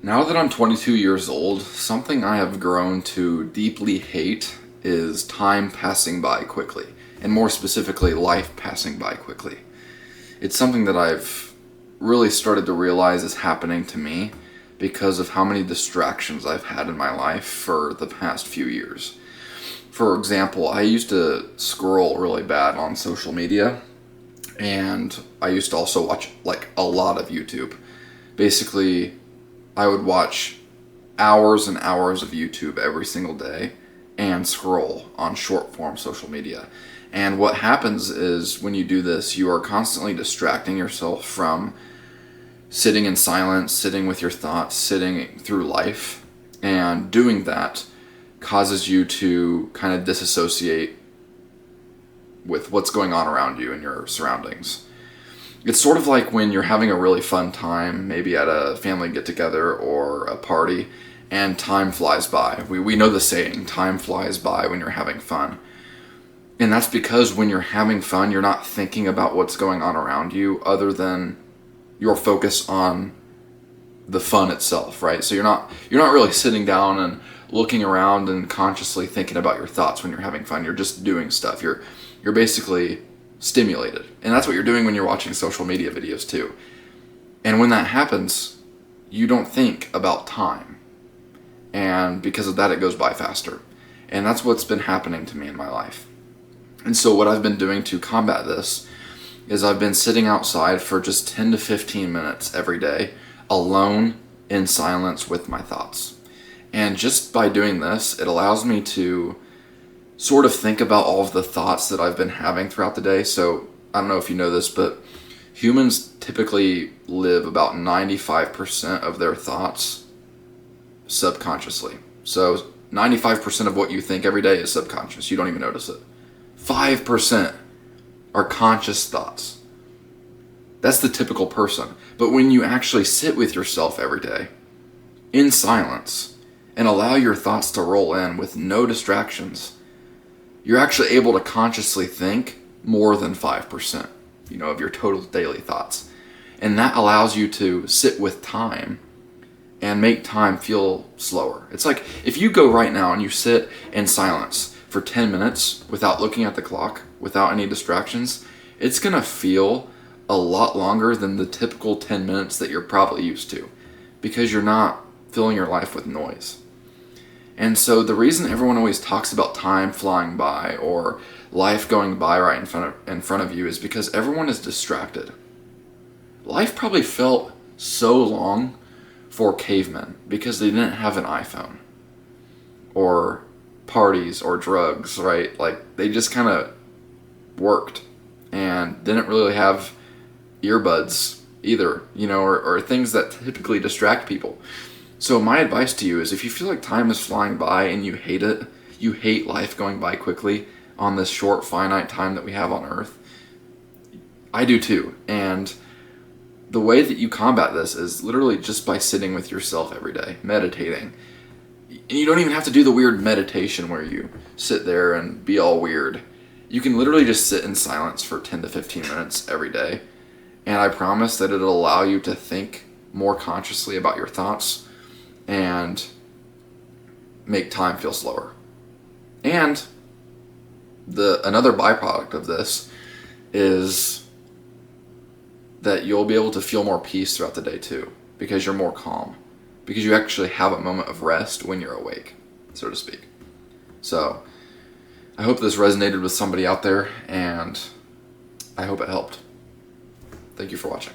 Now that I'm 22 years old, something I have grown to deeply hate is time passing by quickly, and more specifically, life passing by quickly. It's something that I've really started to realize is happening to me because of how many distractions I've had in my life for the past few years. For example, I used to scroll really bad on social media, and I used to also watch like a lot of YouTube. Basically, I would watch hours and hours of YouTube every single day and scroll on short form social media. And what happens is when you do this, you are constantly distracting yourself from sitting in silence, sitting with your thoughts, sitting through life. And doing that causes you to kind of disassociate with what's going on around you and your surroundings. It's sort of like when you're having a really fun time, maybe at a family get-together or a party, and time flies by. We know the saying, time flies by when you're having fun. And that's because when you're having fun, you're not thinking about what's going on around you other than your focus on the fun itself, right? So you're not really sitting down and looking around and consciously thinking about your thoughts when you're having fun. You're just doing stuff. You're basically stimulated. And that's what you're doing when you're watching social media videos too. And when that happens, you don't think about time. And because of that, it goes by faster. And that's what's been happening to me in my life. And so what I've been doing to combat this is I've been sitting outside for just 10 to 15 minutes every day, alone in silence with my thoughts. And just by doing this, it allows me to sort of think about all of the thoughts that I've been having throughout the day. So I don't know if you know this, but humans typically live about 95% of their thoughts subconsciously. So 95% of what you think every day is subconscious. You don't even notice it. 5% are conscious thoughts. That's the typical person. But when you actually sit with yourself every day in silence and allow your thoughts to roll in with no distractions, you're actually able to consciously think more than 5%, of your total daily thoughts. And that allows you to sit with time and make time feel slower. It's like if you go right now and you sit in silence for 10 minutes without looking at the clock, without any distractions, it's gonna feel a lot longer than the typical 10 minutes that you're probably used to, because you're not filling your life with noise. And so the reason everyone always talks about time flying by or life going by right in front of you is because everyone is distracted. Life probably felt so long for cavemen because they didn't have an iPhone or parties or drugs, right? Like they just kind of worked and didn't really have earbuds either, or things that typically distract people. So my advice to you is if you feel like time is flying by and you hate it, you hate life going by quickly on this short finite time that we have on Earth, I do too. And the way that you combat this is literally just by sitting with yourself every day, meditating. And you don't even have to do the weird meditation where you sit there and be all weird. You can literally just sit in silence for 10 to 15 minutes every day. And I promise that it'll allow you to think more consciously about your thoughts and make time feel slower. And another byproduct of this is that you'll be able to feel more peace throughout the day too, because you're more calm, because you actually have a moment of rest when you're awake, so to speak. So I hope this resonated with somebody out there, and I hope it helped. Thank you for watching.